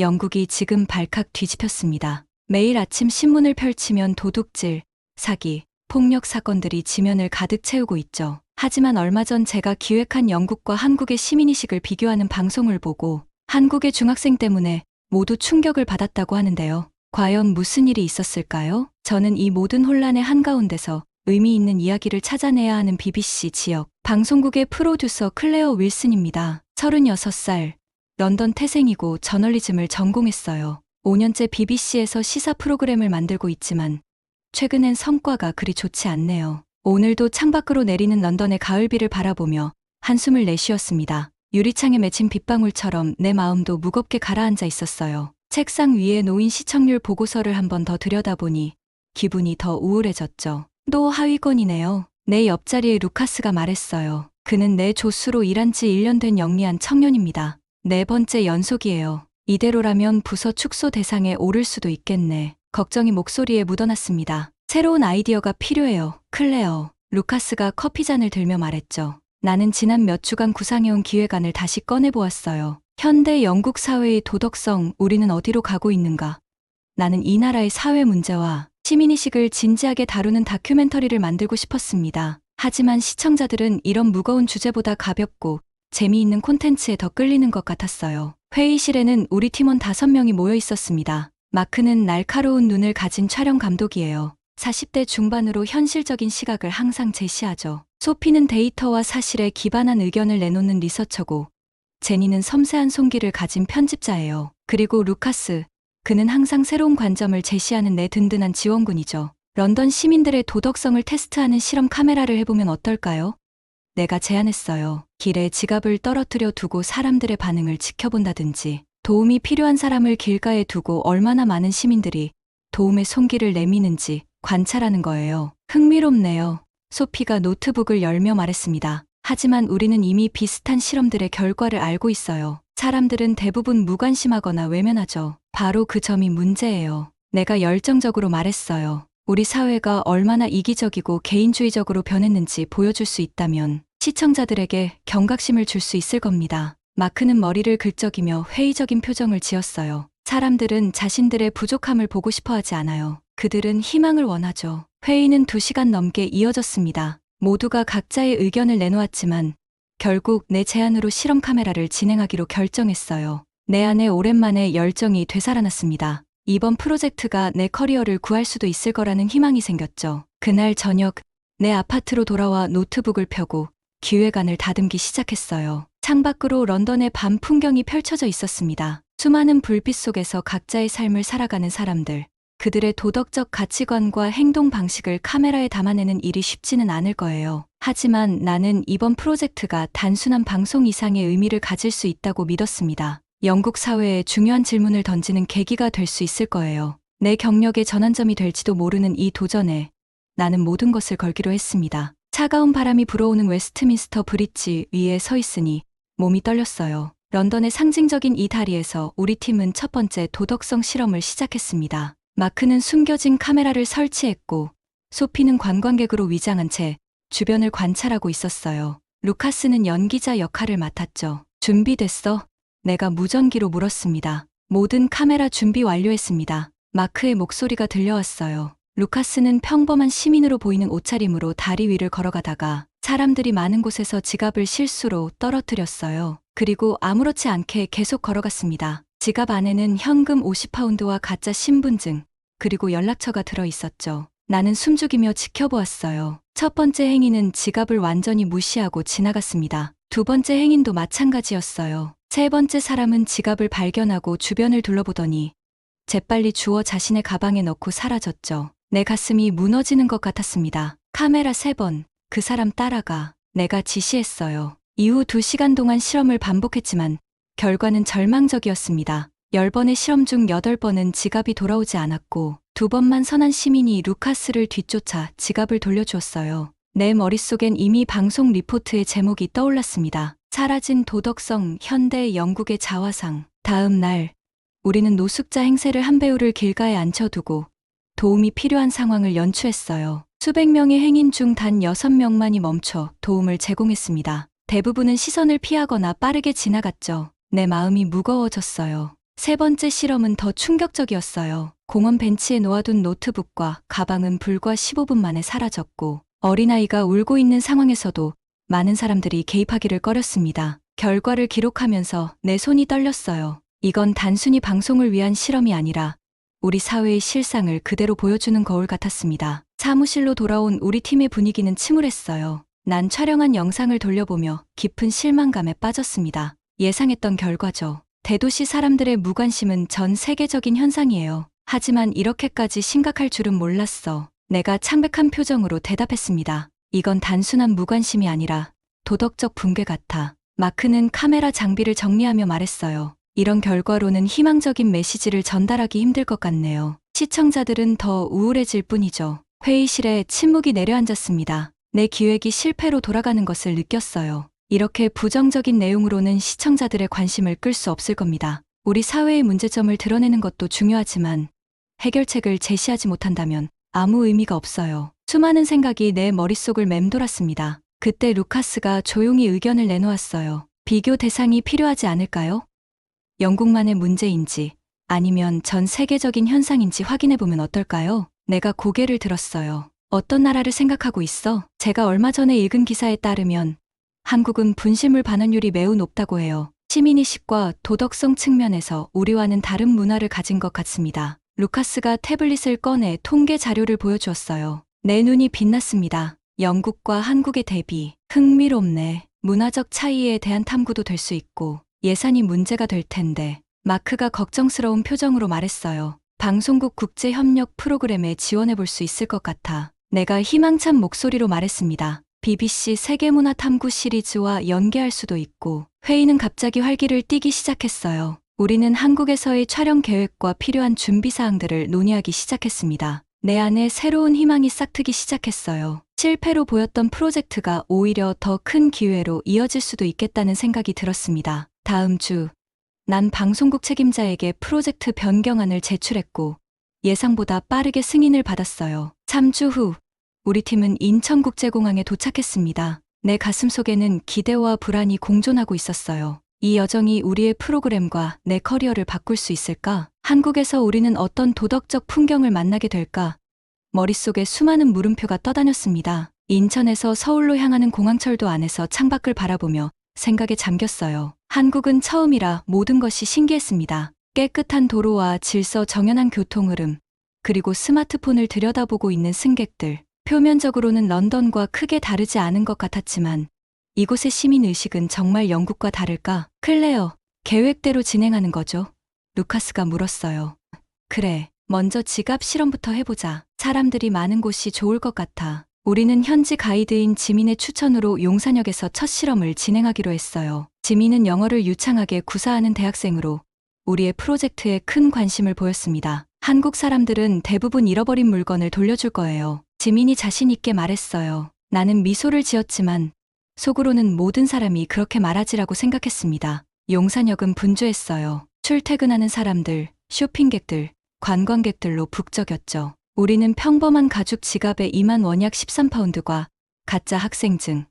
영국이 지금 발칵 뒤집혔습니다. 매일 아침 신문을 펼치면 도둑질, 사기, 폭력 사건들이 지면을 가득 채우고 있죠. 하지만 얼마 전 제가 기획한 영국과 한국의 시민의식을 비교하는 방송을 보고 한국의 중학생 때문에 모두 충격을 받았다고 하는데요. 과연 무슨 일이 있었을까요? 저는 이 모든 혼란의 한가운데서 의미 있는 이야기를 찾아내야 하는 BBC 지역 방송국의 프로듀서 클레어 윌슨입니다. 36살, 런던 태생이고 저널리즘을 전공했어요. 5년째 BBC에서 시사 프로그램을 만들고 있지만 최근엔 성과가 그리 좋지 않네요. 오늘도 창밖으로 내리는 런던의 가을비를 바라보며 한숨을 내쉬었습니다. 유리창에 맺힌 빗방울처럼 내 마음도 무겁게 가라앉아 있었어요. 책상 위에 놓인 시청률 보고서를 한 번 더 들여다보니 기분이 더 우울해졌죠. 또 하위권이네요. 내 옆자리에 루카스가 말했어요. 그는 내 조수로 일한 지 1년 된 영리한 청년입니다. 4번째 연속이에요. 이대로라면 부서 축소 대상에 오를 수도 있겠네. 걱정이 목소리에 묻어났습니다. 새로운 아이디어가 필요해요, 클레어. 루카스가 커피잔을 들며 말했죠. 나는 지난 몇 주간 구상해온 기획안을 다시 꺼내보았어요. 현대 영국 사회의 도덕성, 우리는 어디로 가고 있는가? 나는 이 나라의 사회 문제와 시민의식을 진지하게 다루는 다큐멘터리를 만들고 싶었습니다. 하지만 시청자들은 이런 무거운 주제보다 가볍고 재미있는 콘텐츠에 더 끌리는 것 같았어요. 회의실에는 우리 팀원 5명이 모여 있었습니다. 마크는 날카로운 눈을 가진 촬영 감독이에요. 40대 중반으로 현실적인 시각을 항상 제시하죠. 소피는 데이터와 사실에 기반한 의견을 내놓는 리서처고, 제니는 섬세한 손길을 가진 편집자예요. 그리고 루카스, 그는 항상 새로운 관점을 제시하는 내 든든한 지원군이죠. 런던 시민들의 도덕성을 테스트하는 실험 카메라를 해보면 어떨까요? 내가 제안했어요. 길에 지갑을 떨어뜨려 두고 사람들의 반응을 지켜본다든지, 도움이 필요한 사람을 길가에 두고 얼마나 많은 시민들이 도움의 손길을 내미는지 관찰하는 거예요. 흥미롭네요. 소피가 노트북을 열며 말했습니다. 하지만 우리는 이미 비슷한 실험들의 결과를 알고 있어요. 사람들은 대부분 무관심하거나 외면하죠. 바로 그 점이 문제예요. 내가 열정적으로 말했어요. 우리 사회가 얼마나 이기적이고 개인주의적으로 변했는지 보여줄 수 있다면 시청자들에게 경각심을 줄 수 있을 겁니다. 마크는 머리를 긁적이며 회의적인 표정을 지었어요. 사람들은 자신들의 부족함을 보고 싶어 하지 않아요. 그들은 희망을 원하죠. 회의는 2시간 넘게 이어졌습니다. 모두가 각자의 의견을 내놓았지만 결국 내 제안으로 실험 카메라를 진행하기로 결정했어요. 내 안에 오랜만에 열정이 되살아났습니다. 이번 프로젝트가 내 커리어를 구할 수도 있을 거라는 희망이 생겼죠. 그날 저녁, 내 아파트로 돌아와 노트북을 펴고 기획안을 다듬기 시작했어요. 창밖으로 런던의 밤 풍경이 펼쳐져 있었습니다. 수많은 불빛 속에서 각자의 삶을 살아가는 사람들. 그들의 도덕적 가치관과 행동 방식을 카메라에 담아내는 일이 쉽지는 않을 거예요. 하지만 나는 이번 프로젝트가 단순한 방송 이상의 의미를 가질 수 있다고 믿었습니다. 영국 사회에 중요한 질문을 던지는 계기가 될 수 있을 거예요. 내 경력의 전환점이 될지도 모르는 이 도전에 나는 모든 것을 걸기로 했습니다. 차가운 바람이 불어오는 웨스트민스터 브릿지 위에 서 있으니 몸이 떨렸어요. 런던의 상징적인 이 다리에서 우리 팀은 첫 번째 도덕성 실험을 시작했습니다. 마크는 숨겨진 카메라를 설치했고 소피는 관광객으로 위장한 채 주변을 관찰하고 있었어요. 루카스는 연기자 역할을 맡았죠. 준비됐어? 내가 무전기로 물었습니다. 모든 카메라 준비 완료했습니다. 마크의 목소리가 들려왔어요. 루카스는 평범한 시민으로 보이는 옷차림으로 다리 위를 걸어가다가 사람들이 많은 곳에서 지갑을 실수로 떨어뜨렸어요. 그리고 아무렇지 않게 계속 걸어갔습니다. 지갑 안에는 현금 50파운드와 가짜 신분증, 그리고 연락처가 들어 있었죠. 나는 숨죽이며 지켜보았어요. 첫 번째 행인은 지갑을 완전히 무시하고 지나갔습니다. 두 번째 행인도 마찬가지였어요. 세 번째 사람은 지갑을 발견하고 주변을 둘러보더니 재빨리 주워 자신의 가방에 넣고 사라졌죠. 내 가슴이 무너지는 것 같았습니다. 카메라 3번, 그 사람 따라가. 내가 지시했어요. 이후 2시간 동안 실험을 반복했지만 결과는 절망적이었습니다. 10번의 실험 중 8번은 지갑이 돌아오지 않았고 2번만 선한 시민이 루카스를 뒤쫓아 지갑을 돌려주었어요. 내 머릿속엔 이미 방송 리포트의 제목이 떠올랐습니다. 사라진 도덕성, 현대 영국의 자화상. 다음 날, 우리는 노숙자 행세를 한 배우를 길가에 앉혀두고 도움이 필요한 상황을 연출했어요. 수백 명의 행인 중 단 6명만이 멈춰 도움을 제공했습니다. 대부분은 시선을 피하거나 빠르게 지나갔죠. 내 마음이 무거워졌어요. 세 번째 실험은 더 충격적이었어요. 공원 벤치에 놓아둔 노트북과 가방은 불과 15분 만에 사라졌고 어린아이가 울고 있는 상황에서도 많은 사람들이 개입하기를 꺼렸습니다. 결과를 기록하면서 내 손이 떨렸어요. 이건 단순히 방송을 위한 실험이 아니라 우리 사회의 실상을 그대로 보여주는 거울 같았습니다. 사무실로 돌아온 우리 팀의 분위기는 침울했어요. 난 촬영한 영상을 돌려보며 깊은 실망감에 빠졌습니다. 예상했던 결과죠. 대도시 사람들의 무관심은 전 세계적인 현상이에요. 하지만 이렇게까지 심각할 줄은 몰랐어. 내가 창백한 표정으로 대답했습니다. 이건 단순한 무관심이 아니라 도덕적 붕괴 같아. 마크는 카메라 장비를 정리하며 말했어요. 이런 결과로는 희망적인 메시지를 전달하기 힘들 것 같네요. 시청자들은 더 우울해질 뿐이죠. 회의실에 침묵이 내려앉았습니다. 내 기획이 실패로 돌아가는 것을 느꼈어요. 이렇게 부정적인 내용으로는 시청자들의 관심을 끌 수 없을 겁니다. 우리 사회의 문제점을 드러내는 것도 중요하지만 해결책을 제시하지 못한다면 아무 의미가 없어요. 수많은 생각이 내 머릿속을 맴돌았습니다. 그때 루카스가 조용히 의견을 내놓았어요. 비교 대상이 필요하지 않을까요? 영국만의 문제인지 아니면 전 세계적인 현상인지 확인해보면 어떨까요? 내가 고개를 들었어요. 어떤 나라를 생각하고 있어? 제가 얼마 전에 읽은 기사에 따르면 한국은 분실물 반환율이 매우 높다고 해요. 시민의식과 도덕성 측면에서 우리와는 다른 문화를 가진 것 같습니다. 루카스가 태블릿을 꺼내 통계 자료를 보여주었어요. 내 눈이 빛났습니다. 영국과 한국의 대비. 흥미롭네. 문화적 차이에 대한 탐구도 될 수 있고 예산이 문제가 될 텐데. 마크가 걱정스러운 표정으로 말했어요. 방송국 국제협력 프로그램에 지원해 볼 수 있을 것 같아. 내가 희망찬 목소리로 말했습니다. BBC 세계문화탐구 시리즈와 연계할 수도 있고. 회의는 갑자기 활기를 띠기 시작했어요. 우리는 한국에서의 촬영 계획과 필요한 준비사항들을 논의하기 시작했습니다. 내 안에 새로운 희망이 싹트기 시작했어요. 실패로 보였던 프로젝트가 오히려 더 큰 기회로 이어질 수도 있겠다는 생각이 들었습니다. 다음 주, 난 방송국 책임자에게 프로젝트 변경안을 제출했고 예상보다 빠르게 승인을 받았어요. 3주 후, 우리 팀은 인천국제공항에 도착했습니다. 내 가슴속에는 기대와 불안이 공존하고 있었어요. 이 여정이 우리의 프로그램과 내 커리어를 바꿀 수 있을까? 한국에서 우리는 어떤 도덕적 풍경을 만나게 될까? 머릿속에 수많은 물음표가 떠다녔습니다. 인천에서 서울로 향하는 공항철도 안에서 창밖을 바라보며 생각에 잠겼어요. 한국은 처음이라 모든 것이 신기했습니다. 깨끗한 도로와 질서 정연한 교통 흐름, 그리고 스마트폰을 들여다보고 있는 승객들. 표면적으로는 런던과 크게 다르지 않은 것 같았지만 이곳의 시민의식은 정말 영국과 다를까? 클레어, 계획대로 진행하는 거죠? 루카스가 물었어요. 그래, 먼저 지갑 실험부터 해보자. 사람들이 많은 곳이 좋을 것 같아. 우리는 현지 가이드인 지민의 추천으로 용산역에서 첫 실험을 진행하기로 했어요. 지민은 영어를 유창하게 구사하는 대학생으로 우리의 프로젝트에 큰 관심을 보였습니다. 한국 사람들은 대부분 잃어버린 물건을 돌려줄 거예요. 지민이 자신 있게 말했어요. 나는 미소를 지었지만 속으로는 모든 사람이 그렇게 말하지라고 생각했습니다. 용산역은 분주했어요. 출퇴근하는 사람들, 쇼핑객들, 관광객들로 북적였죠. 우리는 평범한 가죽 지갑에 2만 원약 13파운드과 가짜 학생증,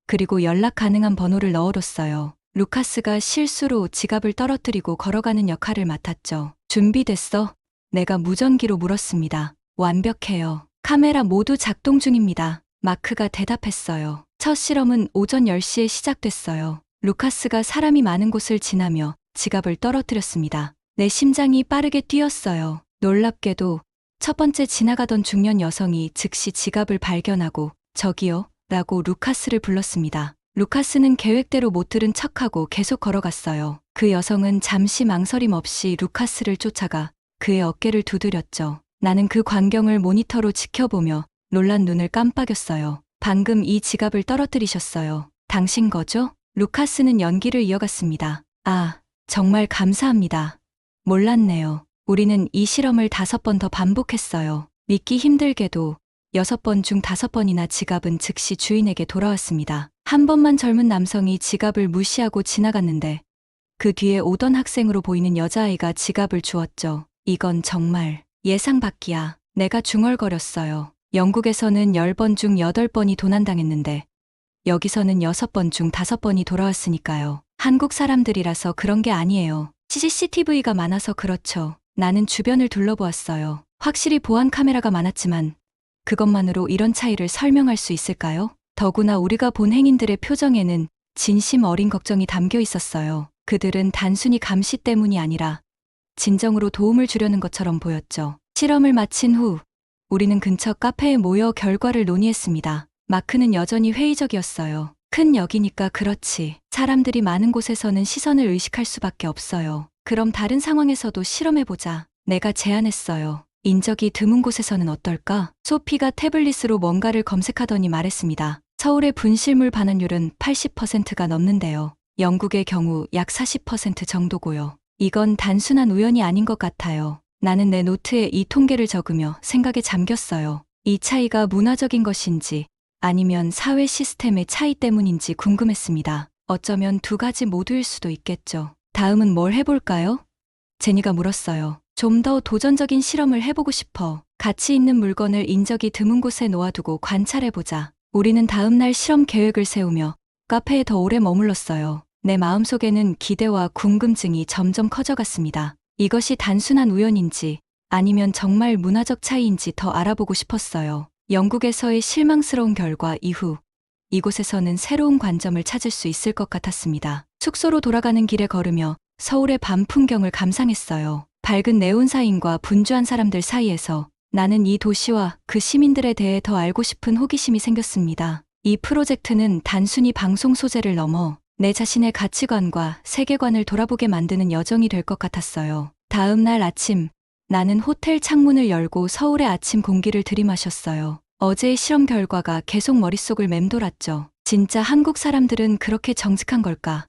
그리고 연락 가능한 번호를 넣어뒀어요. 루카스가 실수로 지갑을 떨어뜨리고 걸어가는 역할을 맡았죠. 준비됐어? 내가 무전기로 물었습니다. 완벽해요. 카메라 모두 작동 중입니다. 마크가 대답했어요. 첫 실험은 오전 10시에 시작됐어요. 루카스가 사람이 많은 곳을 지나며 지갑을 떨어뜨렸습니다. 내 심장이 빠르게 뛰었어요. 놀랍게도 첫 번째 지나가던 중년 여성이 즉시 지갑을 발견하고 저기요 라고 루카스를 불렀습니다. 루카스는 계획대로 못 들은 척하고 계속 걸어갔어요. 그 여성은 잠시 망설임 없이 루카스를 쫓아가 그의 어깨를 두드렸죠. 나는 그 광경을 모니터로 지켜보며 놀란 눈을 깜빡였어요. 방금 이 지갑을 떨어뜨리셨어요. 당신 거죠? 루카스는 연기를 이어갔습니다. 아, 정말 감사합니다. 몰랐네요. 우리는 이 실험을 5번 더 반복했어요. 믿기 힘들게도 6번 중 5번이나 지갑은 즉시 주인에게 돌아왔습니다. 한 번만 젊은 남성이 지갑을 무시하고 지나갔는데 그 뒤에 오던 학생으로 보이는 여자아이가 지갑을 주었죠. 이건 정말 예상 밖이야. 내가 중얼거렸어요. 영국에서는 10번 중 8번이 도난당했는데 여기서는 6번 중 5번이 돌아왔으니까요. 한국 사람들이라서 그런 게 아니에요. CCTV가 많아서 그렇죠. 나는 주변을 둘러보았어요. 확실히 보안 카메라가 많았지만 그것만으로 이런 차이를 설명할 수 있을까요? 더구나 우리가 본 행인들의 표정에는 진심 어린 걱정이 담겨 있었어요. 그들은 단순히 감시 때문이 아니라 진정으로 도움을 주려는 것처럼 보였죠. 실험을 마친 후 우리는 근처 카페에 모여 결과를 논의했습니다. 마크는 여전히 회의적이었어요. 큰 역이니까 그렇지. 사람들이 많은 곳에서는 시선을 의식할 수밖에 없어요. 그럼 다른 상황에서도 실험해보자. 내가 제안했어요. 인적이 드문 곳에서는 어떨까? 소피가 태블릿으로 뭔가를 검색하더니 말했습니다. 서울의 분실물 반환율은 80%가 넘는데요. 영국의 경우 약 40% 정도고요. 이건 단순한 우연이 아닌 것 같아요. 나는 내 노트에 이 통계를 적으며 생각에 잠겼어요. 이 차이가 문화적인 것인지 아니면 사회 시스템의 차이 때문인지 궁금했습니다. 어쩌면 두 가지 모두일 수도 있겠죠. 다음은 뭘 해볼까요? 제니가 물었어요. 좀 더 도전적인 실험을 해보고 싶어. 가치 있는 물건을 인적이 드문 곳에 놓아두고 관찰해보자. 우리는 다음날 실험 계획을 세우며 카페에 더 오래 머물렀어요. 내 마음속에는 기대와 궁금증이 점점 커져갔습니다. 이것이 단순한 우연인지 아니면 정말 문화적 차이인지 더 알아보고 싶었어요. 영국에서의 실망스러운 결과 이후 이곳에서는 새로운 관점을 찾을 수 있을 것 같았습니다. 숙소로 돌아가는 길에 걸으며 서울의 밤 풍경을 감상했어요. 밝은 네온사인과 분주한 사람들 사이에서 나는 이 도시와 그 시민들에 대해 더 알고 싶은 호기심이 생겼습니다. 이 프로젝트는 단순히 방송 소재를 넘어 내 자신의 가치관과 세계관을 돌아보게 만드는 여정이 될 것 같았어요. 다음 날 아침, 나는 호텔 창문을 열고 서울의 아침 공기를 들이마셨어요. 어제의 실험 결과가 계속 머릿속을 맴돌았죠. 진짜 한국 사람들은 그렇게 정직한 걸까?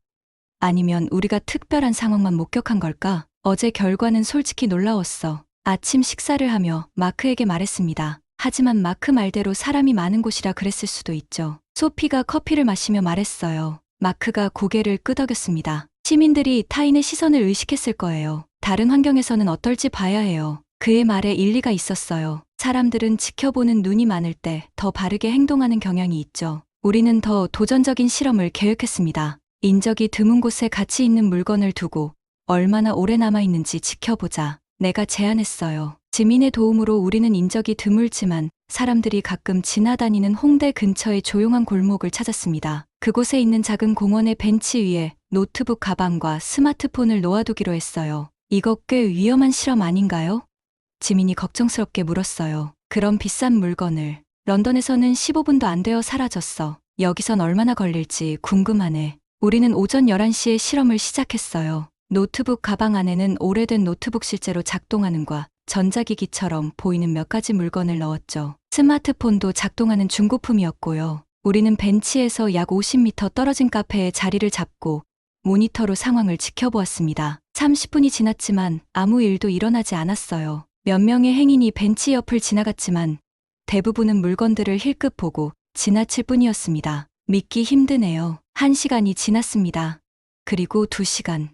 아니면 우리가 특별한 상황만 목격한 걸까? 어제 결과는 솔직히 놀라웠어. 아침 식사를 하며 마크에게 말했습니다. 하지만 마크 말대로 사람이 많은 곳이라 그랬을 수도 있죠. 소피가 커피를 마시며 말했어요. 마크가 고개를 끄덕였습니다. 시민들이 타인의 시선을 의식했을 거예요. 다른 환경에서는 어떨지 봐야 해요. 그의 말에 일리가 있었어요. 사람들은 지켜보는 눈이 많을 때 더 바르게 행동하는 경향이 있죠. 우리는 더 도전적인 실험을 계획했습니다. 인적이 드문 곳에 가치 있는 물건을 두고 얼마나 오래 남아있는지 지켜보자. 내가 제안했어요. 지민의 도움으로 우리는 인적이 드물지만 사람들이 가끔 지나다니는 홍대 근처의 조용한 골목을 찾았습니다. 그곳에 있는 작은 공원의 벤치 위에 노트북 가방과 스마트폰을 놓아두기로 했어요. 이거 꽤 위험한 실험 아닌가요? 지민이 걱정스럽게 물었어요. 그런 비싼 물건을. 런던에서는 15분도 안 되어 사라졌어. 여기선 얼마나 걸릴지 궁금하네. 우리는 오전 11시에 실험을 시작했어요. 노트북 가방 안에는 오래된 노트북 실제로 작동하는과 전자기기처럼 보이는 몇 가지 물건을 넣었죠. 스마트폰도 작동하는 중고품이었고요. 우리는 벤치에서 약 50m 떨어진 카페에 자리를 잡고 모니터로 상황을 지켜보았습니다. 30분이 지났지만 아무 일도 일어나지 않았어요. 몇 명의 행인이 벤치 옆을 지나갔지만 대부분은 물건들을 힐끗 보고 지나칠 뿐이었습니다. 믿기 힘드네요. 1시간이 지났습니다. 그리고 2시간,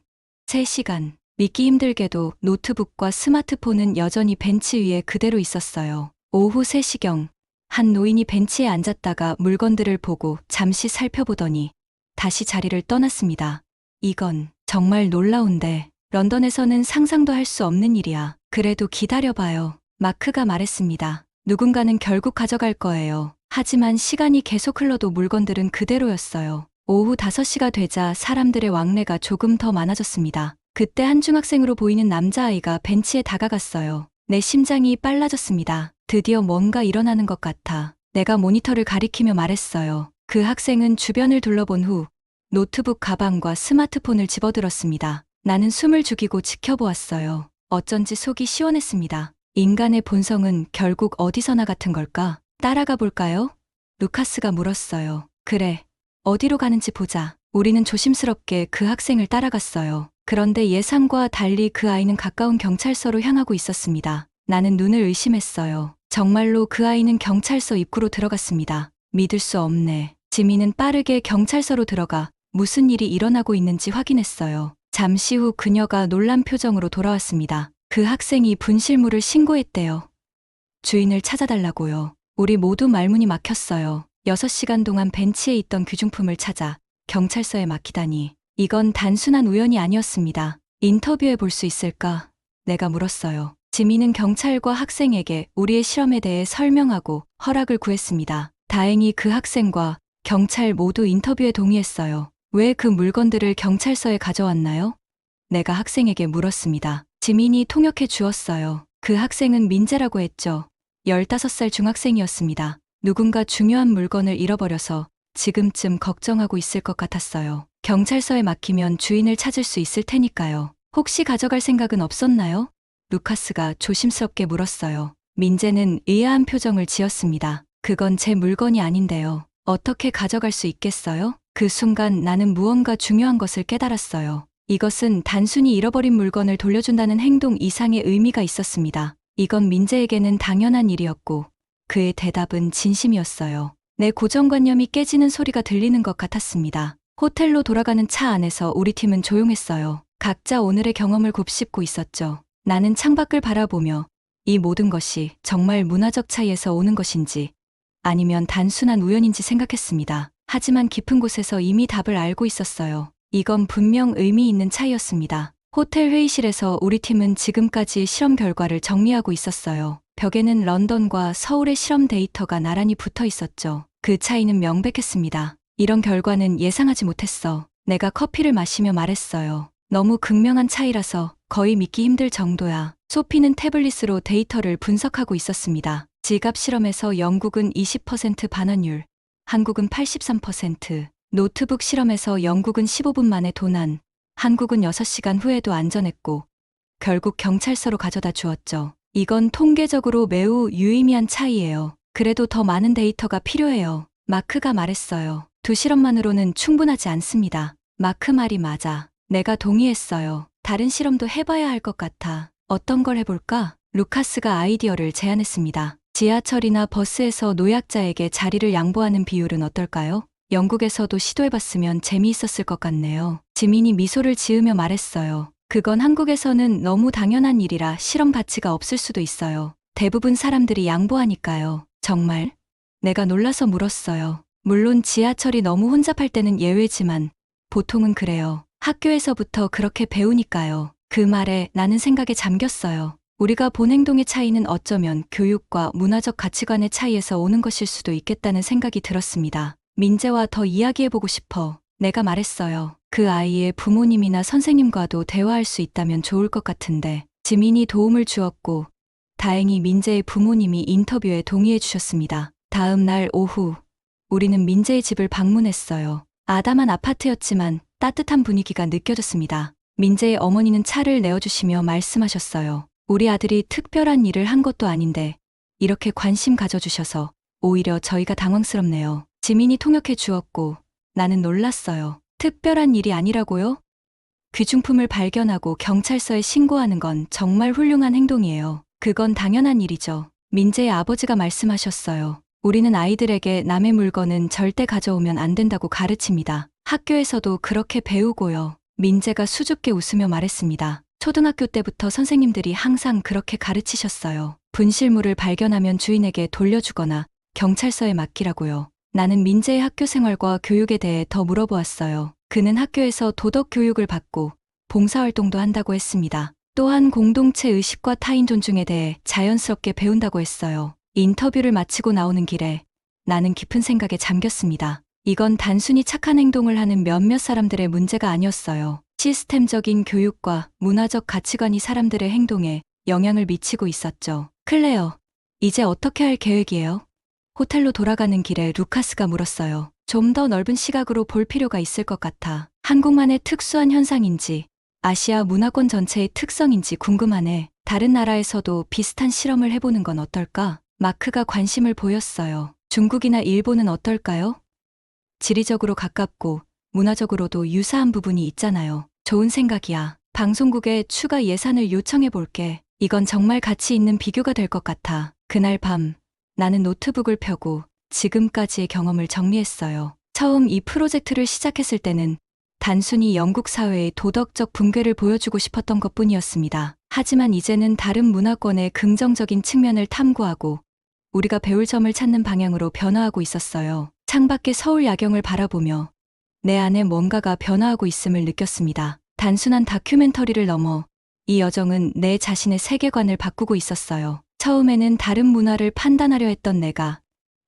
3시간. 믿기 힘들게도 노트북과 스마트폰은 여전히 벤치 위에 그대로 있었어요. 오후 3시경, 한 노인이 벤치에 앉았다가 물건들을 보고 잠시 살펴보더니 다시 자리를 떠났습니다. 이건 정말 놀라운데 런던에서는 상상도 할 수 없는 일이야. 그래도 기다려봐요. 마크가 말했습니다. 누군가는 결국 가져갈 거예요. 하지만 시간이 계속 흘러도 물건들은 그대로였어요. 오후 5시가 되자 사람들의 왕래가 조금 더 많아졌습니다. 그때 한 중학생으로 보이는 남자아이가 벤치에 다가갔어요. 내 심장이 빨라졌습니다. 드디어 뭔가 일어나는 것 같아. 내가 모니터를 가리키며 말했어요. 그 학생은 주변을 둘러본 후 노트북 가방과 스마트폰을 집어들었습니다. 나는 숨을 죽이고 지켜보았어요. 어쩐지 속이 시원했습니다. 인간의 본성은 결국 어디서나 같은 걸까? 따라가 볼까요? 루카스가 물었어요. 그래. 어디로 가는지 보자. 우리는 조심스럽게 그 학생을 따라갔어요. 그런데 예상과 달리 그 아이는 가까운 경찰서로 향하고 있었습니다. 나는 눈을 의심했어요. 정말로 그 아이는 경찰서 입구로 들어갔습니다. 믿을 수 없네. 지민은 빠르게 경찰서로 들어가 무슨 일이 일어나고 있는지 확인했어요. 잠시 후 그녀가 놀란 표정으로 돌아왔습니다. 그 학생이 분실물을 신고했대요. 주인을 찾아달라고요. 우리 모두 말문이 막혔어요. 6시간 동안 벤치에 있던 귀중품을 찾아 경찰서에 맡기다니. 이건 단순한 우연이 아니었습니다. 인터뷰해 볼 수 있을까? 내가 물었어요. 지민은 경찰과 학생에게 우리의 실험에 대해 설명하고 허락을 구했습니다. 다행히 그 학생과 경찰 모두 인터뷰에 동의했어요. 왜 그 물건들을 경찰서에 가져왔나요? 내가 학생에게 물었습니다. 지민이 통역해 주었어요. 그 학생은 민재라고 했죠. 15살 중학생이었습니다. 누군가 중요한 물건을 잃어버려서 지금쯤 걱정하고 있을 것 같았어요. 경찰서에 맡기면 주인을 찾을 수 있을 테니까요. 혹시 가져갈 생각은 없었나요? 루카스가 조심스럽게 물었어요. 민재는 의아한 표정을 지었습니다. 그건 제 물건이 아닌데요. 어떻게 가져갈 수 있겠어요? 그 순간 나는 무언가 중요한 것을 깨달았어요. 이것은 단순히 잃어버린 물건을 돌려준다는 행동 이상의 의미가 있었습니다. 이건 민재에게는 당연한 일이었고 그의 대답은 진심이었어요. 내 고정관념이 깨지는 소리가 들리는 것 같았습니다. 호텔로 돌아가는 차 안에서 우리 팀은 조용했어요. 각자 오늘의 경험을 곱씹고 있었죠. 나는 창밖을 바라보며 이 모든 것이 정말 문화적 차이에서 오는 것인지 아니면 단순한 우연인지 생각했습니다. 하지만 깊은 곳에서 이미 답을 알고 있었어요. 이건 분명 의미 있는 차이였습니다. 호텔 회의실에서 우리 팀은 지금까지의 실험 결과를 정리하고 있었어요. 벽에는 런던과 서울의 실험 데이터가 나란히 붙어 있었죠. 그 차이는 명백했습니다. 이런 결과는 예상하지 못했어. 내가 커피를 마시며 말했어요. 너무 극명한 차이라서 거의 믿기 힘들 정도야. 소피는 태블릿으로 데이터를 분석하고 있었습니다. 지갑 실험에서 영국은 20% 반환율, 한국은 83%, 노트북 실험에서 영국은 15분 만에 도난, 한국은 6시간 후에도 안전했고 결국 경찰서로 가져다 주었죠. 이건 통계적으로 매우 유의미한 차이예요. 그래도 더 많은 데이터가 필요해요. 마크가 말했어요. 2실험만으로는 충분하지 않습니다. 마크 말이 맞아. 내가 동의했어요. 다른 실험도 해봐야 할 것 같아. 어떤 걸 해볼까? 루카스가 아이디어를 제안했습니다. 지하철이나 버스에서 노약자에게 자리를 양보하는 비율은 어떨까요? 영국에서도 시도해봤으면 재미있었을 것 같네요. 지민이 미소를 지으며 말했어요. 그건 한국에서는 너무 당연한 일이라 실험 가치가 없을 수도 있어요. 대부분 사람들이 양보하니까요. 정말? 내가 놀라서 물었어요. 물론 지하철이 너무 혼잡할 때는 예외지만 보통은 그래요. 학교에서부터 그렇게 배우니까요. 그 말에 나는 생각에 잠겼어요. 우리가 본 행동의 차이는 어쩌면 교육과 문화적 가치관의 차이에서 오는 것일 수도 있겠다는 생각이 들었습니다. 민재와 더 이야기해보고 싶어. 내가 말했어요. 그 아이의 부모님이나 선생님과도 대화할 수 있다면 좋을 것 같은데. 지민이 도움을 주었고 다행히 민재의 부모님이 인터뷰에 동의해 주셨습니다. 다음 날 오후 우리는 민재의 집을 방문했어요. 아담한 아파트였지만 따뜻한 분위기가 느껴졌습니다. 민재의 어머니는 차를 내어주시며 말씀하셨어요. 우리 아들이 특별한 일을 한 것도 아닌데 이렇게 관심 가져주셔서 오히려 저희가 당황스럽네요. 지민이 통역해 주었고 나는 놀랐어요. 특별한 일이 아니라고요? 귀중품을 발견하고 경찰서에 신고하는 건 정말 훌륭한 행동이에요. 그건 당연한 일이죠. 민재의 아버지가 말씀하셨어요. 우리는 아이들에게 남의 물건은 절대 가져오면 안 된다고 가르칩니다. 학교에서도 그렇게 배우고요. 민재가 수줍게 웃으며 말했습니다. 초등학교 때부터 선생님들이 항상 그렇게 가르치셨어요. 분실물을 발견하면 주인에게 돌려주거나 경찰서에 맡기라고요. 나는 민재의 학교 생활과 교육에 대해 더 물어보았어요. 그는 학교에서 도덕 교육을 받고 봉사활동도 한다고 했습니다. 또한 공동체 의식과 타인 존중에 대해 자연스럽게 배운다고 했어요. 인터뷰를 마치고 나오는 길에 나는 깊은 생각에 잠겼습니다. 이건 단순히 착한 행동을 하는 몇몇 사람들의 문제가 아니었어요. 시스템적인 교육과 문화적 가치관이 사람들의 행동에 영향을 미치고 있었죠. 클레어, 이제 어떻게 할 계획이에요? 호텔로 돌아가는 길에 루카스가 물었어요. 좀 더 넓은 시각으로 볼 필요가 있을 것 같아. 한국만의 특수한 현상인지 아시아 문화권 전체의 특성인지 궁금하네. 다른 나라에서도 비슷한 실험을 해보는 건 어떨까? 마크가 관심을 보였어요. 중국이나 일본은 어떨까요? 지리적으로 가깝고 문화적으로도 유사한 부분이 있잖아요. 좋은 생각이야. 방송국에 추가 예산을 요청해 볼게. 이건 정말 가치 있는 비교가 될 것 같아. 그날 밤 나는 노트북을 펴고 지금까지의 경험을 정리했어요. 처음 이 프로젝트를 시작했을 때는 단순히 영국 사회의 도덕적 붕괴를 보여주고 싶었던 것뿐이었습니다. 하지만 이제는 다른 문화권의 긍정적인 측면을 탐구하고 우리가 배울 점을 찾는 방향으로 변화하고 있었어요. 창밖의 서울 야경을 바라보며 내 안에 뭔가가 변화하고 있음을 느꼈습니다. 단순한 다큐멘터리를 넘어 이 여정은 내 자신의 세계관을 바꾸고 있었어요. 처음에는 다른 문화를 판단하려 했던 내가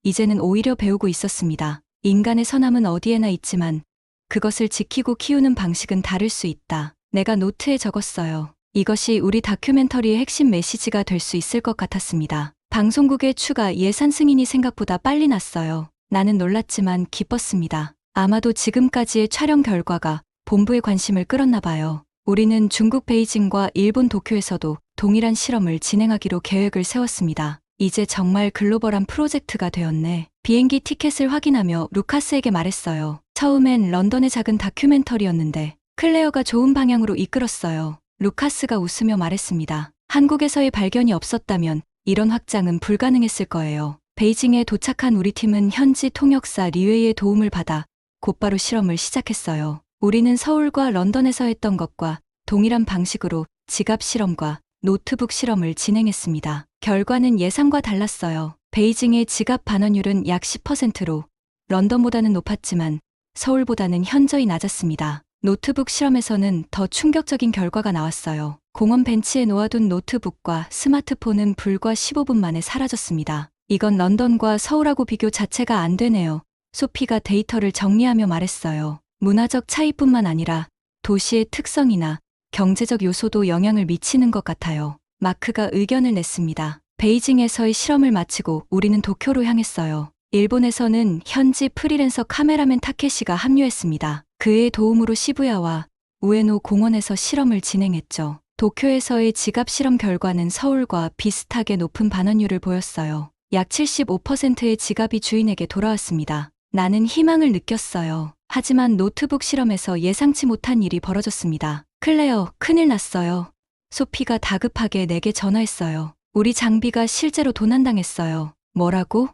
이제는 오히려 배우고 있었습니다. 인간의 선함은 어디에나 있지만 그것을 지키고 키우는 방식은 다를 수 있다. 내가 노트에 적었어요. 이것이 우리 다큐멘터리의 핵심 메시지가 될 수 있을 것 같았습니다. 방송국의 추가 예산 승인이 생각보다 빨리 났어요. 나는 놀랐지만 기뻤습니다. 아마도 지금까지의 촬영 결과가 본부의 관심을 끌었나 봐요. 우리는 중국 베이징과 일본 도쿄에서도 동일한 실험을 진행하기로 계획을 세웠습니다. 이제 정말 글로벌한 프로젝트가 되었네. 비행기 티켓을 확인하며 루카스에게 말했어요. 처음엔 런던의 작은 다큐멘터리였는데 클레어가 좋은 방향으로 이끌었어요. 루카스가 웃으며 말했습니다. 한국에서의 발견이 없었다면 이런 확장은 불가능했을 거예요. 베이징에 도착한 우리 팀은 현지 통역사 리웨이의 도움을 받아 곧바로 실험을 시작했어요. 우리는 서울과 런던에서 했던 것과 동일한 방식으로 지갑 실험과 노트북 실험을 진행했습니다. 결과는 예상과 달랐어요. 베이징의 지갑 반환율은 약 10%로 런던보다는 높았지만 서울보다는 현저히 낮았습니다. 노트북 실험에서는 더 충격적인 결과가 나왔어요. 공원 벤치에 놓아둔 노트북과 스마트폰은 불과 15분 만에 사라졌습니다. 이건 런던과 서울하고 비교 자체가 안 되네요. 소피가 데이터를 정리하며 말했어요. 문화적 차이뿐만 아니라 도시의 특성이나 경제적 요소도 영향을 미치는 것 같아요. 마크가 의견을 냈습니다. 베이징에서의 실험을 마치고 우리는 도쿄로 향했어요. 일본에서는 현지 프리랜서 카메라맨 타케시가 합류했습니다. 그의 도움으로 시부야와 우에노 공원에서 실험을 진행했죠. 도쿄에서의 지갑 실험 결과는 서울과 비슷하게 높은 반환율을 보였어요. 약 75%의 지갑이 주인에게 돌아왔습니다. 나는 희망을 느꼈어요. 하지만 노트북 실험에서 예상치 못한 일이 벌어졌습니다. 클레어, 큰일 났어요. 소피가 다급하게 내게 전화했어요. 우리 장비가 실제로 도난당했어요. 뭐라고?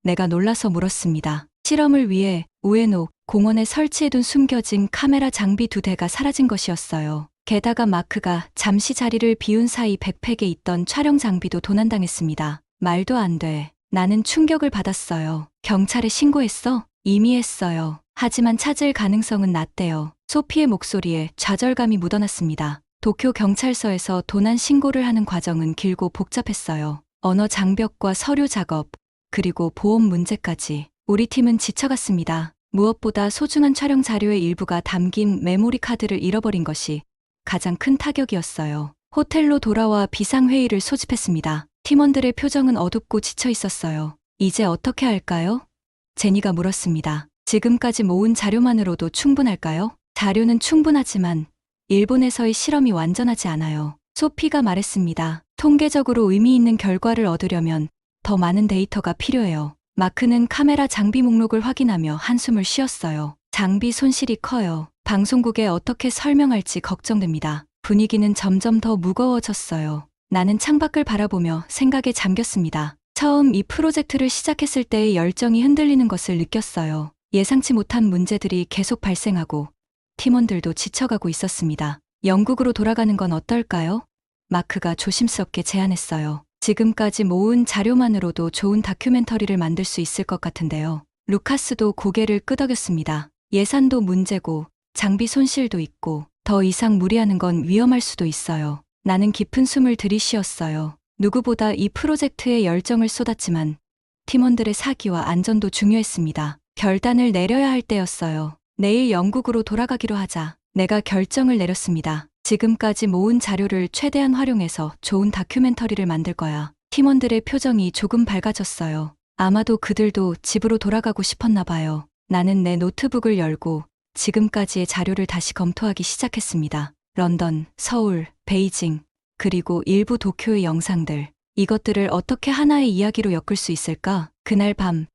내가 놀라서 물었습니다. 실험을 위해 우에노 공원에 설치해둔 숨겨진 카메라 장비 2대가 사라진 것이었어요. 게다가 마크가 잠시 자리를 비운 사이 백팩에 있던 촬영 장비도 도난당했습니다. 말도 안 돼. 나는 충격을 받았어요. 경찰에 신고했어? 이미 했어요. 하지만 찾을 가능성은 낮대요. 소피의 목소리에 좌절감이 묻어났습니다. 도쿄 경찰서에서 도난 신고를 하는 과정은 길고 복잡했어요. 언어 장벽과 서류 작업, 그리고 보험 문제까지. 우리 팀은 지쳐갔습니다. 무엇보다 소중한 촬영 자료의 일부가 담긴 메모리 카드를 잃어버린 것이 가장 큰 타격이었어요. 호텔로 돌아와 비상회의를 소집했습니다. 팀원들의 표정은 어둡고 지쳐 있었어요. 이제 어떻게 할까요? 제니가 물었습니다. 지금까지 모은 자료만으로도 충분할까요? 자료는 충분하지만 일본에서의 실험이 완전하지 않아요. 소피가 말했습니다. 통계적으로 의미 있는 결과를 얻으려면 더 많은 데이터가 필요해요. 마크는 카메라 장비 목록을 확인하며 한숨을 쉬었어요. 장비 손실이 커요. 방송국에 어떻게 설명할지 걱정됩니다. 분위기는 점점 더 무거워졌어요. 나는 창밖을 바라보며 생각에 잠겼습니다. 처음 이 프로젝트를 시작했을 때의 열정이 흔들리는 것을 느꼈어요. 예상치 못한 문제들이 계속 발생하고 팀원들도 지쳐가고 있었습니다. 영국으로 돌아가는 건 어떨까요? 마크가 조심스럽게 제안했어요. 지금까지 모은 자료만으로도 좋은 다큐멘터리를 만들 수 있을 것 같은데요. 루카스도 고개를 끄덕였습니다. 예산도 문제고 장비 손실도 있고 더 이상 무리하는 건 위험할 수도 있어요. 나는 깊은 숨을 들이쉬었어요. 누구보다 이 프로젝트에 열정을 쏟았지만 팀원들의 사기와 안전도 중요했습니다. 결단을 내려야 할 때였어요. 내일 영국으로 돌아가기로 하자. 내가 결정을 내렸습니다. 지금까지 모은 자료를 최대한 활용해서 좋은 다큐멘터리를 만들 거야. 팀원들의 표정이 조금 밝아졌어요. 아마도 그들도 집으로 돌아가고 싶었나 봐요. 나는 내 노트북을 열고 지금까지의 자료를 다시 검토하기 시작했습니다. 런던, 서울, 베이징, 그리고 일부 도쿄의 영상들. 이것들을 어떻게 하나의 이야기로 엮을 수 있을까? 그날 밤,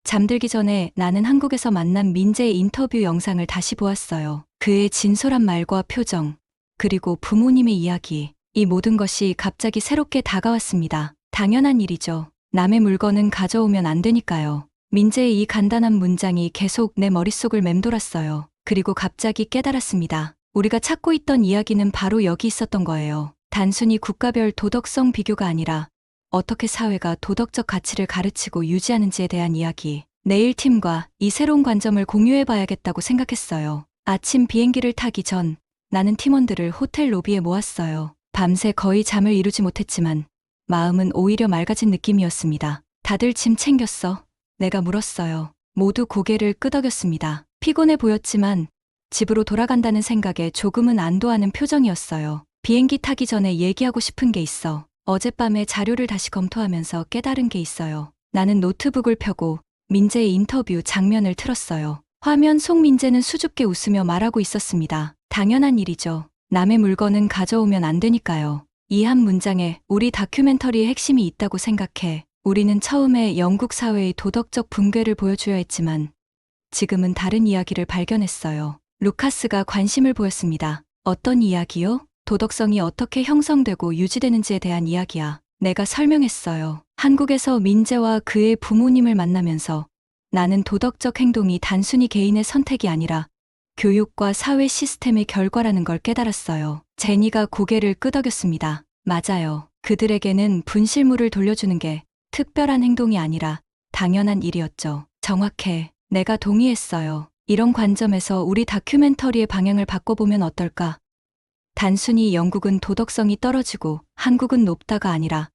잠들기 전에 나는 한국에서 만난 민재의 인터뷰 영상을 다시 보았어요. 그의 진솔한 말과 표정, 그리고 부모님의 이야기. 이 모든 것이 갑자기 새롭게 다가왔습니다. 당연한 일이죠. 남의 물건은 가져오면 안 되니까요. 민재의 이 간단한 문장이 계속 내 머릿속을 맴돌았어요. 그리고 갑자기 깨달았습니다. 우리가 찾고 있던 이야기는 바로 여기 있었던 거예요. 단순히 국가별 도덕성 비교가 아니라 어떻게 사회가 도덕적 가치를 가르치고 유지하는지에 대한 이야기. 내일 팀과 이 새로운 관점을 공유해봐야겠다고 생각했어요. 아침 비행기를 타기 전 나는 팀원들을 호텔 로비에 모았어요. 밤새 거의 잠을 이루지 못했지만 마음은 오히려 맑아진 느낌이었습니다. 다들 짐 챙겼어? 내가 물었어요. 모두 고개를 끄덕였습니다. 피곤해 보였지만 집으로 돌아간다는 생각에 조금은 안도하는 표정이었어요. 비행기 타기 전에 얘기하고 싶은 게 있어. 어젯밤에 자료를 다시 검토하면서 깨달은 게 있어요. 나는 노트북을 펴고 민재의 인터뷰 장면을 틀었어요. 화면 속 민재는 수줍게 웃으며 말하고 있었습니다. 당연한 일이죠. 남의 물건은 가져오면 안 되니까요. 이 한 문장에 우리 다큐멘터리의 핵심이 있다고 생각해. 우리는 처음에 영국 사회의 도덕적 붕괴를 보여줘야 했지만 지금은 다른 이야기를 발견했어요. 루카스가 관심을 보였습니다. 어떤 이야기요? 도덕성이 어떻게 형성되고 유지되는지에 대한 이야기야. 내가 설명했어요. 한국에서 민재와 그의 부모님을 만나면서 나는 도덕적 행동이 단순히 개인의 선택이 아니라 교육과 사회 시스템의 결과라는 걸 깨달았어요. 제니가 고개를 끄덕였습니다. 맞아요. 그들에게는 분실물을 돌려주는 게 특별한 행동이 아니라 당연한 일이었죠. 정확해. 내가 동의했어요. 이런 관점에서 우리 다큐멘터리의 방향을 바꿔보면 어떨까? 단순히 영국은 도덕성이 떨어지고 한국은 높다가 아니라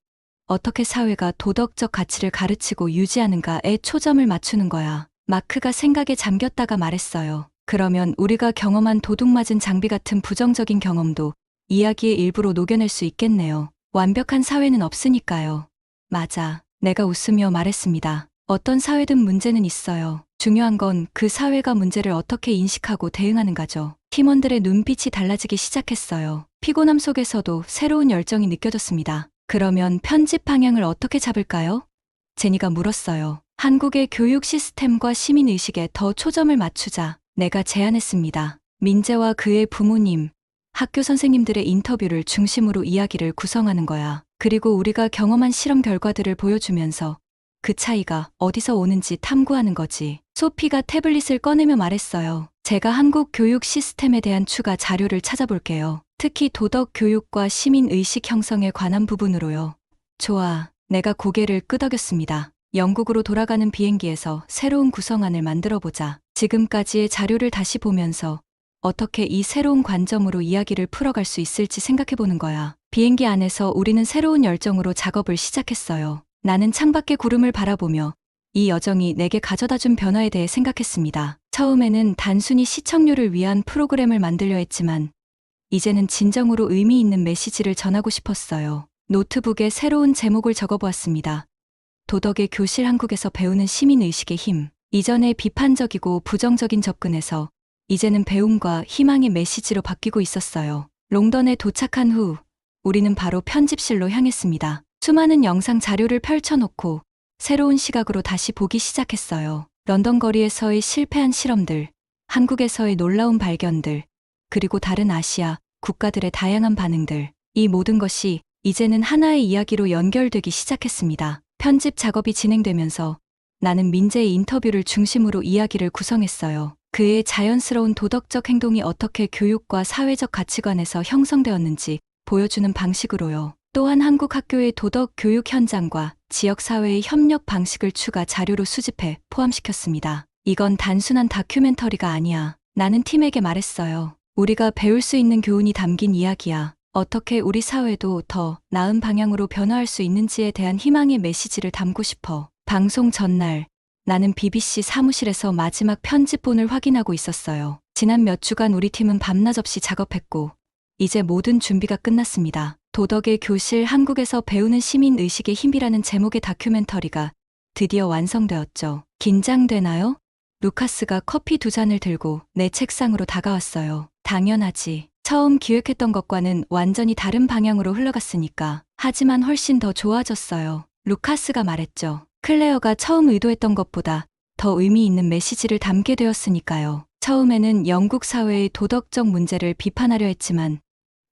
어떻게 사회가 도덕적 가치를 가르치고 유지하는가에 초점을 맞추는 거야. 마크가 생각에 잠겼다가 말했어요. 그러면 우리가 경험한 도둑맞은 장비 같은 부정적인 경험도 이야기의 일부로 녹여낼 수 있겠네요. 완벽한 사회는 없으니까요. 맞아. 내가 웃으며 말했습니다. 어떤 사회든 문제는 있어요. 중요한 건 그 사회가 문제를 어떻게 인식하고 대응하는가죠. 팀원들의 눈빛이 달라지기 시작했어요. 피곤함 속에서도 새로운 열정이 느껴졌습니다. 그러면 편집 방향을 어떻게 잡을까요? 제니가 물었어요. 한국의 교육 시스템과 시민의식에 더 초점을 맞추자. 내가 제안했습니다. 민재와 그의 부모님, 학교 선생님들의 인터뷰를 중심으로 이야기를 구성하는 거야. 그리고 우리가 경험한 실험 결과들을 보여주면서 그 차이가 어디서 오는지 탐구하는 거지. 소피가 태블릿을 꺼내며 말했어요. 제가 한국 교육 시스템에 대한 추가 자료를 찾아볼게요. 특히 도덕 교육과 시민의식 형성에 관한 부분으로요. 좋아. 내가 고개를 끄덕였습니다. 영국으로 돌아가는 비행기에서 새로운 구성안을 만들어보자. 지금까지의 자료를 다시 보면서 어떻게 이 새로운 관점으로 이야기를 풀어갈 수 있을지 생각해보는 거야. 비행기 안에서 우리는 새로운 열정으로 작업을 시작했어요. 나는 창밖의 구름을 바라보며 이 여정이 내게 가져다준 변화에 대해 생각했습니다. 처음에는 단순히 시청률을 위한 프로그램을 만들려 했지만 이제는 진정으로 의미 있는 메시지를 전하고 싶었어요. 노트북에 새로운 제목을 적어보았습니다. 도덕의 교실 한국에서 배우는 시민의식의 힘. 이전에 비판적이고 부정적인 접근에서 이제는 배움과 희망의 메시지로 바뀌고 있었어요. 롱던에 도착한 후 우리는 바로 편집실로 향했습니다. 수많은 영상 자료를 펼쳐놓고 새로운 시각으로 다시 보기 시작했어요. 런던 거리에서의 실패한 실험들, 한국에서의 놀라운 발견들, 그리고 다른 아시아 국가들의 다양한 반응들. 이 모든 것이 이제는 하나의 이야기로 연결되기 시작했습니다. 편집 작업이 진행되면서 나는 민재의 인터뷰를 중심으로 이야기를 구성했어요. 그의 자연스러운 도덕적 행동이 어떻게 교육과 사회적 가치관에서 형성되었는지 보여주는 방식으로요. 또한 한국 학교의 도덕 교육 현장과 지역사회의 협력 방식을 추가 자료로 수집해 포함시켰습니다. 이건 단순한 다큐멘터리가 아니야. 나는 팀에게 말했어요. 우리가 배울 수 있는 교훈이 담긴 이야기야. 어떻게 우리 사회도 더 나은 방향으로 변화할 수 있는지에 대한 희망의 메시지를 담고 싶어. 방송 전날, 나는 BBC 사무실에서 마지막 편집본을 확인하고 있었어요. 지난 몇 주간 우리 팀은 밤낮 없이 작업했고, 이제 모든 준비가 끝났습니다. 도덕의 교실 한국에서 배우는 시민의식의 힘이라는 제목의 다큐멘터리가 드디어 완성되었죠. 긴장되나요? 루카스가 커피 2잔을 들고 내 책상으로 다가왔어요. 당연하지. 처음 기획했던 것과는 완전히 다른 방향으로 흘러갔으니까. 하지만 훨씬 더 좋아졌어요. 루카스가 말했죠. 클레어가 처음 의도했던 것보다 더 의미 있는 메시지를 담게 되었으니까요. 처음에는 영국 사회의 도덕적 문제를 비판하려 했지만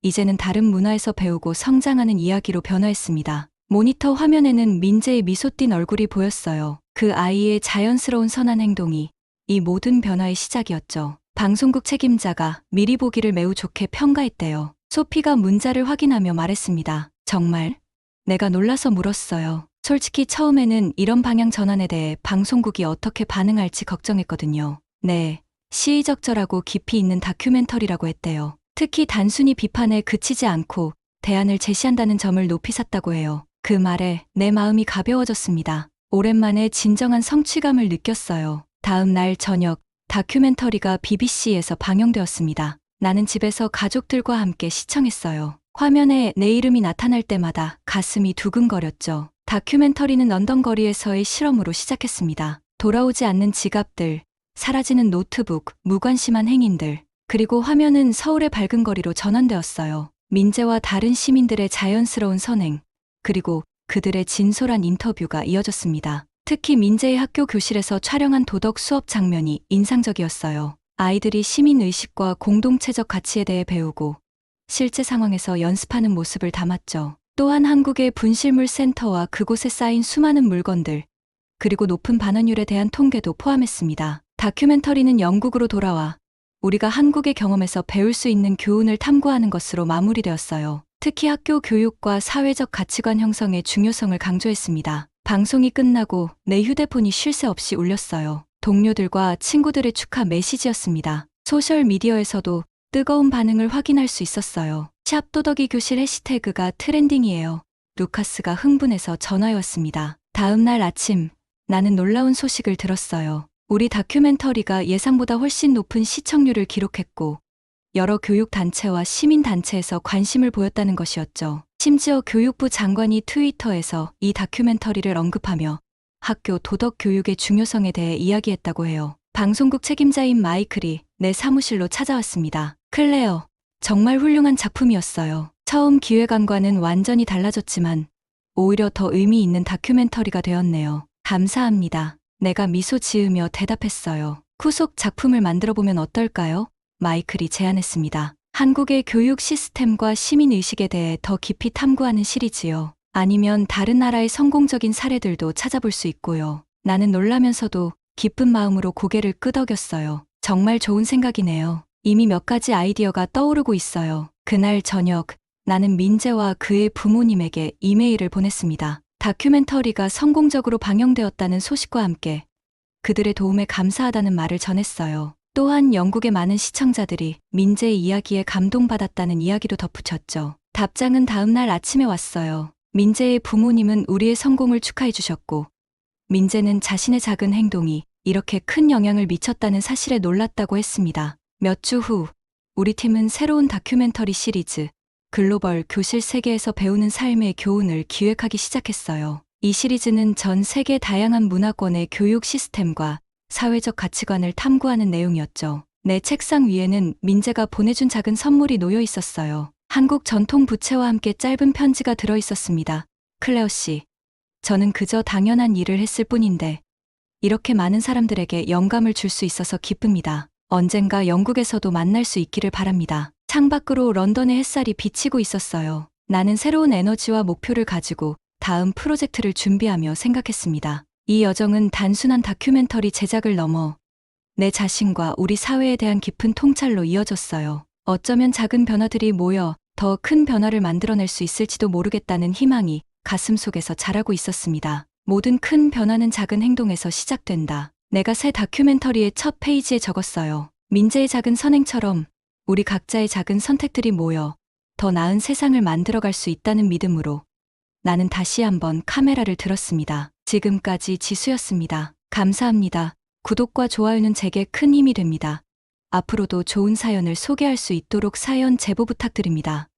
이제는 다른 문화에서 배우고 성장하는 이야기로 변화했습니다. 모니터 화면에는 민재의 미소 띤 얼굴이 보였어요. 그 아이의 자연스러운 선한 행동이 이 모든 변화의 시작이었죠. 방송국 책임자가 미리 보기를 매우 좋게 평가했대요. 소피가 문자를 확인하며 말했습니다. 정말? 내가 놀라서 물었어요. 솔직히 처음에는 이런 방향 전환에 대해 방송국이 어떻게 반응할지 걱정했거든요. 네, 시의적절하고 깊이 있는 다큐멘터리라고 했대요. 특히 단순히 비판에 그치지 않고 대안을 제시한다는 점을 높이 샀다고 해요. 그 말에 내 마음이 가벼워졌습니다. 오랜만에 진정한 성취감을 느꼈어요. 다음 날 저녁 다큐멘터리가 BBC에서 방영되었습니다. 나는 집에서 가족들과 함께 시청했어요. 화면에 내 이름이 나타날 때마다 가슴이 두근거렸죠. 다큐멘터리는 런던 거리에서의 실험으로 시작했습니다. 돌아오지 않는 지갑들, 사라지는 노트북, 무관심한 행인들, 그리고 화면은 서울의 밝은 거리로 전환되었어요. 민재와 다른 시민들의 자연스러운 선행, 그리고 그들의 진솔한 인터뷰가 이어졌습니다. 특히 민재의 학교 교실에서 촬영한 도덕 수업 장면이 인상적이었어요. 아이들이 시민의식과 공동체적 가치에 대해 배우고 실제 상황에서 연습하는 모습을 담았죠. 또한 한국의 분실물 센터와 그곳에 쌓인 수많은 물건들, 그리고 높은 반환율에 대한 통계도 포함했습니다. 다큐멘터리는 영국으로 돌아와 우리가 한국의 경험에서 배울 수 있는 교훈을 탐구하는 것으로 마무리되었어요. 특히 학교 교육과 사회적 가치관 형성의 중요성을 강조했습니다. 방송이 끝나고 내 휴대폰이 쉴 새 없이 울렸어요. 동료들과 친구들의 축하 메시지였습니다. 소셜미디어에서도 뜨거운 반응을 확인할 수 있었어요. 샵도덕이 교실 해시태그가 트렌딩이에요. 루카스가 흥분해서 전화해 왔습니다. 다음 날 아침, 나는 놀라운 소식을 들었어요. 우리 다큐멘터리가 예상보다 훨씬 높은 시청률을 기록했고 여러 교육단체와 시민단체에서 관심을 보였다는 것이었죠. 심지어 교육부 장관이 트위터에서 이 다큐멘터리를 언급하며 학교 도덕 교육의 중요성에 대해 이야기했다고 해요. 방송국 책임자인 마이클이 내 사무실로 찾아왔습니다. 클레어, 정말 훌륭한 작품이었어요. 처음 기획안과는 완전히 달라졌지만 오히려 더 의미 있는 다큐멘터리가 되었네요. 감사합니다. 내가 미소 지으며 대답했어요. 후속 작품을 만들어보면 어떨까요? 마이클이 제안했습니다. 한국의 교육 시스템과 시민의식에 대해 더 깊이 탐구하는 시리즈요. 아니면 다른 나라의 성공적인 사례들도 찾아볼 수 있고요. 나는 놀라면서도 기쁜 마음으로 고개를 끄덕였어요. 정말 좋은 생각이네요. 이미 몇 가지 아이디어가 떠오르고 있어요. 그날 저녁, 나는 민재와 그의 부모님에게 이메일을 보냈습니다. 다큐멘터리가 성공적으로 방영되었다는 소식과 함께 그들의 도움에 감사하다는 말을 전했어요. 또한 영국의 많은 시청자들이 민재의 이야기에 감동받았다는 이야기도 덧붙였죠. 답장은 다음 날 아침에 왔어요. 민재의 부모님은 우리의 성공을 축하해 주셨고 민재는 자신의 작은 행동이 이렇게 큰 영향을 미쳤다는 사실에 놀랐다고 했습니다. 몇 주 후 우리 팀은 새로운 다큐멘터리 시리즈 글로벌 교실 세계에서 배우는 삶의 교훈을 기획하기 시작했어요. 이 시리즈는 전 세계 다양한 문화권의 교육 시스템과 사회적 가치관을 탐구하는 내용이었죠. 내 책상 위에는 민재가 보내준 작은 선물이 놓여 있었어요. 한국 전통 부채와 함께 짧은 편지가 들어 있었습니다. 클레어 씨, 저는 그저 당연한 일을 했을 뿐인데 이렇게 많은 사람들에게 영감을 줄 수 있어서 기쁩니다. 언젠가 영국에서도 만날 수 있기를 바랍니다. 창밖으로 런던의 햇살이 비치고 있었어요. 나는 새로운 에너지와 목표를 가지고 다음 프로젝트를 준비하며 생각했습니다. 이 여정은 단순한 다큐멘터리 제작을 넘어 내 자신과 우리 사회에 대한 깊은 통찰로 이어졌어요. 어쩌면 작은 변화들이 모여 더 큰 변화를 만들어낼 수 있을지도 모르겠다는 희망이 가슴속에서 자라고 있었습니다. 모든 큰 변화는 작은 행동에서 시작된다. 내가 새 다큐멘터리의 첫 페이지에 적었어요. 민재의 작은 선행처럼 우리 각자의 작은 선택들이 모여 더 나은 세상을 만들어갈 수 있다는 믿음으로 나는 다시 한번 카메라를 들었습니다. 지금까지 지수였습니다. 감사합니다. 구독과 좋아요는 제게 큰 힘이 됩니다. 앞으로도 좋은 사연을 소개할 수 있도록 사연 제보 부탁드립니다.